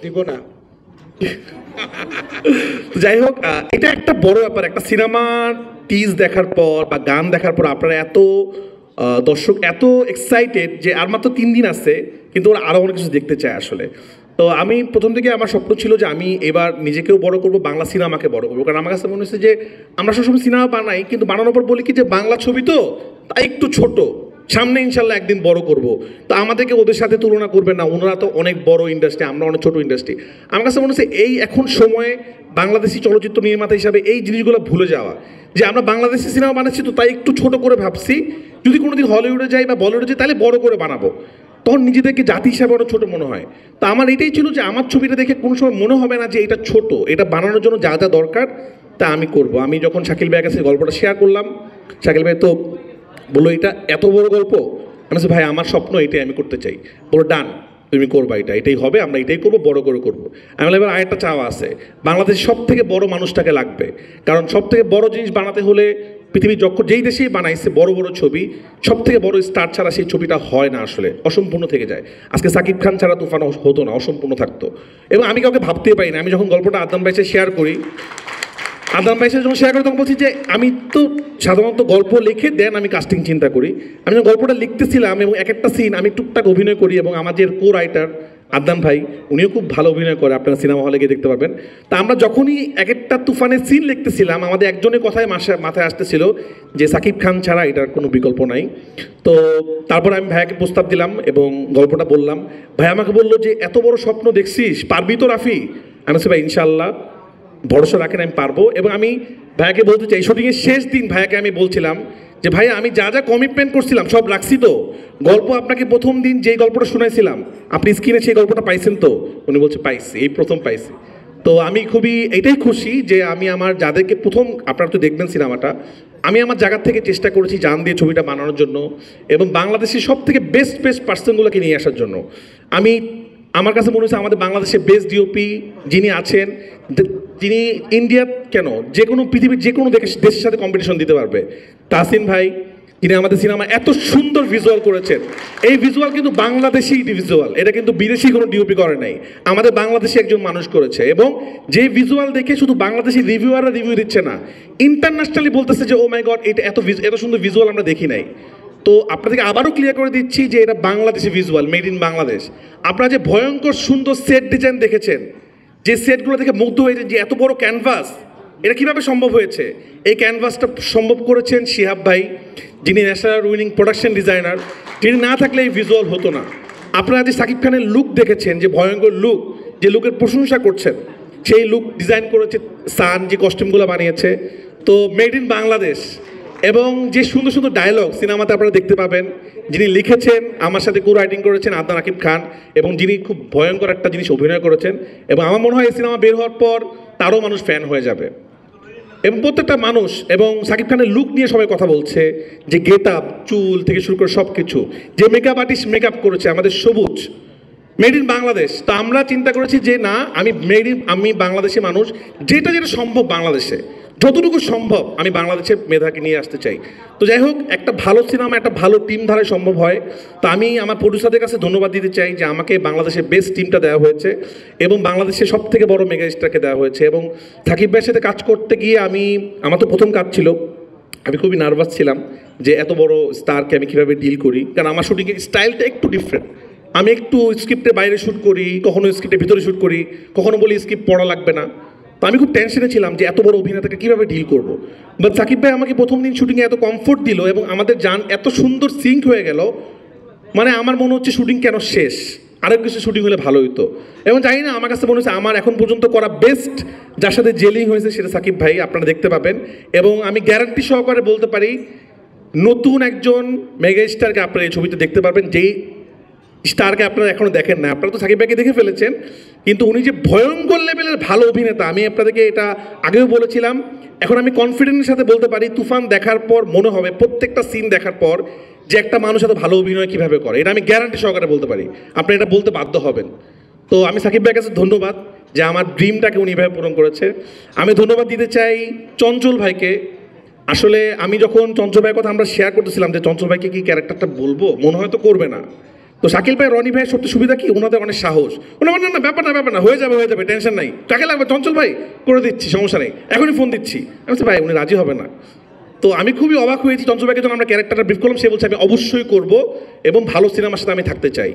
দিব না। যাই হোক, এটা একটা বড় ব্যাপার। একটা সিনেমা টিজ দেখার পর বা গান দেখার পর আপনারা এত দর্শক এত এক্সাইটেড যে আর মাত্র 3 দিন আছে, কিন্তু ওরা আরও অনেক কিছু দেখতে চায় আসলে। তো আমি প্রথম থেকে আমার স্বপ্ন ছিল যে আমি এবার নিজেকেও বড় করব, বাংলা সিনেমাকে বড় করবো। কারণ আমার কাছে মনে হচ্ছে যে আমরা সবসময় সিনেমা বানাই, কিন্তু বানানোর পর বলি কি যে বাংলা ছবি তো তাই একটু ছোট, সামনে ইনশাল্লাহ একদিন বড় করব। তো আমাদেরকে ওদের সাথে তুলনা করবেন না, ওনারা তো অনেক বড় ইন্ডাস্ট্রি, আমরা অনেক ছোট ইন্ডাস্ট্রি। আমার কাছে মনে হচ্ছে এই এখন সময়ে বাংলাদেশি চলচ্চিত্র নির্মাতা হিসাবে এই জিনিসগুলো ভুলে যাওয়া, যে আমরা বাংলাদেশি সিনেমা বানাচ্ছি তো তাই একটু ছোট করে ভাবছি, যদি কোনোদিন হলিউডে যাই বা বলিউডে যাই তাহলে বড় করে বানাবো, তখন নিজেদেরকে জাতি হিসাবে অনেক ছোটো মনে হয়। তো আমার এটাই ছিল যে আমার ছবিটা দেখে কোনো সময় মনে হবে না যে এটা ছোট, এটা বানানোর জন্য যা যা দরকার তা আমি করব। আমি যখন শাকিল ভাইয়ের কাছে গল্পটা শেয়ার করলাম, শাকিল ভাই তো বললো এটা এত বড় গল্প। আমি বলছি ভাই আমার স্বপ্ন এটাই, আমি করতে চাই। বললো ডান, তুমি করবা, এটাই হবে, আমরা এটাই করবো, বড় করে করবো। আমি বললাম এবার আরেকটা চাওয়া আছে, বাংলাদেশের সব থেকে বড় মানুষটাকে লাগবে, কারণ সব থেকে বড় জিনিস বানাতে হলে পৃথিবীর যেই দেশেই বানাইছে বড় বড় ছবি, সব থেকে বড় স্টার ছাড়া সেই ছবিটা হয় না আসলে, অসম্পূর্ণ থেকে যায়। আজকে সাকিব খান ছাড়া তুফান হতো না, অসম্পূর্ণ থাকতো। এবং আমি কাউকে ভাবতেই পারি না। আমি যখন গল্পটা আদনান ভাইয়ের সাথে শেয়ার করি, আদনান ভাইয়ের সাথে যখন শেয়ার করি তখন বলছি যে আমি তো সাধারণত গল্প লিখে দেন আমি কাস্টিং চিন্তা করি। আমি যখন গল্পটা লিখতেছিলাম এবং এক একটা সিন আমি টুকটাক অভিনয় করি, এবং আমাদের কো রাইটার আদনান ভাই উনিও খুব ভালো অভিনয় করে, আপনারা সিনেমা হলে গিয়ে দেখতে পাবেন। তা আমরা যখনই এক একটা তুফানের সিন লিখতেছিলাম, আমাদের একজনের কথায় মাথায় আসতেছিল যে সাকিব খান ছাড়া এটার কোনো বিকল্প নাই। তো তারপর আমি ভাইয়াকে প্রস্তাব দিলাম এবং গল্পটা বললাম। ভাই আমাকে বললো যে এত বড় স্বপ্ন দেখছিস, পারবি তো রাফি? আমি বলছি ভাই ইনশাল্লাহ, ভরসা রাখেন, আমি পারবো। এবং আমি ভাইয়াকে বলতে চাই, শুটিংয়ের শেষ দিন ভাইয়াকে আমি বলছিলাম যে ভাইয়া আমি যা যা কমিটমেন্ট করছিলাম সব রাখছি তো, গল্প আপনাকে প্রথম দিন যেই গল্পটা শোনাইছিলাম আপনি স্ক্রিনে সেই গল্পটা পাইছেন তো? উনি বলছে পাইছি, এই প্রথম পাইছি। তো আমি খুবই এটাই খুশি যে আমি আমার যাদেরকে প্রথম, আপনারা তো দেখবেন সিনেমাটা, আমি আমার জায়গা থেকে চেষ্টা করেছি জান দিয়ে ছবিটা বানানোর জন্য এবং বাংলাদেশের সব থেকে বেস্ট পার্সনগুলোকে নিয়ে আসার জন্য। আমার কাছে মনে হচ্ছে আমাদের বাংলাদেশের বেস্ট ডিওপি যিনি আছেন, যিনি ইন্ডিয়ার কেন যে কোনো পৃথিবীর যে কোনো দেশের সাথে কম্পিটিশন দিতে পারবে, তাহসিন ভাই, যিনি আমাদের সিনেমা এত সুন্দর ভিজুয়াল করেছেন। এই ভিজুয়াল কিন্তু বাংলাদেশি ভিজুয়াল, এটা কিন্তু বিদেশি কোনো ডিওপি করে নাই, আমাদের বাংলাদেশি একজন মানুষ করেছে। এবং যে ভিজুয়াল দেখে শুধু বাংলাদেশি রিভিউয়াররা রিভিউ দিচ্ছে না, ইন্টারন্যাশনালি বলতেছে যে ও মাই গড, এটা এত সুন্দর ভিজুয়াল আমরা দেখি নাই। তো আপনাদেরকে আবারও ক্লিয়ার করে দিচ্ছি যে এটা Bangladeshi visual, made in Bangladesh. আপনারা যে ভয়ঙ্কর সুন্দর সেট ডিজাইন দেখেছেন, যে সেটগুলো দেখে মুগ্ধ হয়েছেন যে এত বড় ক্যানভাস, এটা কীভাবে সম্ভব হয়েছে? এই ক্যানভাসটা সম্ভব করেছেন শিহাব ভাই, যিনি ন্যাশনাল উইনিং প্রোডাকশন ডিজাইনার। যিনি না থাকলে এই ভিজুয়াল হতো না। আপনারা যে সাকিব খানের লুক দেখেছেন, যে ভয়ঙ্কর লুক, যে লুকের প্রশংসা করছেন, সেই লুক ডিজাইন করেছে সান, যে কস্টিউমগুলো বানিয়েছে। তো মেড ইন বাংলাদেশ। এবং যে সুন্দর সুন্দর ডায়লগ সিনেমাতে আপনারা দেখতে পাবেন, যিনি লিখেছেন আমার সাথে কো রাইটিং করেছেন আদনান আকিব খান, এবং যিনি খুব ভয়ঙ্কর একটা জিনিস অভিনয় করেছেন। এবং আমার মনে হয় এই সিনেমা বের হওয়ার পর তারও মানুষ ফ্যান হয়ে যাবে। এবং প্রত্যেকটা মানুষ এবং সাকিব খানের লুক নিয়ে সবাই কথা বলছে, যে গেট আপ, চুল থেকে শুরু করে সব কিছু, যে মেকআপ আর্টিস্ট মেকআপ করেছে আমাদের সবুজ, মেড ইন বাংলাদেশ। তো আমরা চিন্তা করেছি যে না, আমি বাংলাদেশি মানুষ, যেটা সম্ভব বাংলাদেশে যতটুকু সম্ভব আমি বাংলাদেশের মেধাকে নিয়ে আসতে চাই। তো যাই হোক, একটা ভালো সিনেমা একটা ভালো টিম ধারায় সম্ভব হয়। তো আমি আমার প্রডিউসারদের কাছে ধন্যবাদ দিতে চাই যে আমাকে বাংলাদেশের বেস্ট টিমটা দেওয়া হয়েছে এবং বাংলাদেশের সব থেকে বড় মেগা স্টারকে দেওয়া হয়েছে। এবং সাকিব ভাইয়ের সাথে কাজ করতে গিয়ে আমার তো প্রথম কাজ ছিল, আমি খুবই নার্ভাস ছিলাম যে এত বড় স্টারকে আমি কীভাবে ডিল করি, কারণ আমার শুটিংয়ের স্টাইলটা একটু ডিফারেন্ট। আমি একটু স্ক্রিপ্টের বাইরে শ্যুট করি, কখনো স্ক্রিপ্টের ভিতরে শ্যুট করি, কখনো বলি স্ক্রিপ্ট পড়া লাগবে না। তো আমি খুব টেনশনে ছিলাম যে এত বড় অভিনেতাকে কীভাবে ডিল করবো। বাট সাকিব ভাই আমাকে প্রথম দিন শুটিংয়ে এত কমফোর্ট দিল এবং আমাদের এত সুন্দর সিঙ্ক হয়ে গেল, মানে আমার মনে হচ্ছে শুটিং কেন শেষ, আরেক কিছু শুটিং হলে ভালো হতো। এবং জানি না, আমার কাছে মনে হচ্ছে আমার এখন পর্যন্ত করা বেস্ট যার সাথে জেলিং হয়েছে সেটা সাকিব ভাই, আপনারা দেখতে পাবেন। এবং আমি গ্যারান্টি সহকারে বলতে পারি, নতুন একজন মেগা স্টারকে আপনারা এই ছবিতে দেখতে পারবেন, যেই স্টারকে আপনারা এখনও দেখেন না। আপনারা তো সাকিব ভাইকে দেখে ফেলেছেন, কিন্তু উনি যে ভয়ঙ্কর লেভেলের ভালো অভিনেতা, আমি আপনাদেরকে এটা আগেও বলেছিলাম, এখন আমি কনফিডেন্সের সাথে বলতে পারি তুফান দেখার পর মনে হবে, প্রত্যেকটা সিন দেখার পর, যে একটা মানুষ এত ভালো অভিনয় কীভাবে করে, এটা আমি গ্যারান্টি সহকারে বলতে পারি। আপনি এটা বলতে বাধ্য হবেন। তো আমি সাকিব ভাইয়ের কাছে ধন্যবাদ যে আমার ড্রিমটাকে উনি এভাবে পূরণ করেছে। আমি ধন্যবাদ দিতে চাই চঞ্চল ভাইকে। আসলে আমি যখন চঞ্চল ভাইয়ের কথা আমরা শেয়ার করতেছিলাম যে চঞ্চল ভাইকে কি ক্যারেক্টারটা বলবো, মনে হয় তো করবে না, তো শাকিল ভাই রনি ভাইয়ের সত্যি সুবিধা কি, ওনাদের অনেক সাহস। ওনার না না ব্যাপার না হয়ে যাবে টেনশন নাই, কাকে লাগবে চঞ্চল ভাই করে দিচ্ছি সমস্যা নেই, এখনই ফোন দিচ্ছি। আমি বলছি ভাই উনি রাজি হবে না। তো আমি খুবই অবাক হয়েছি চঞ্চল ভাইকে যখন আমরা ক্যারেক্টারটা ব্রিফ করলাম, সে বলছে আমি অবশ্যই করব এবং ভালো সিনেমার সাথে আমি থাকতে চাই।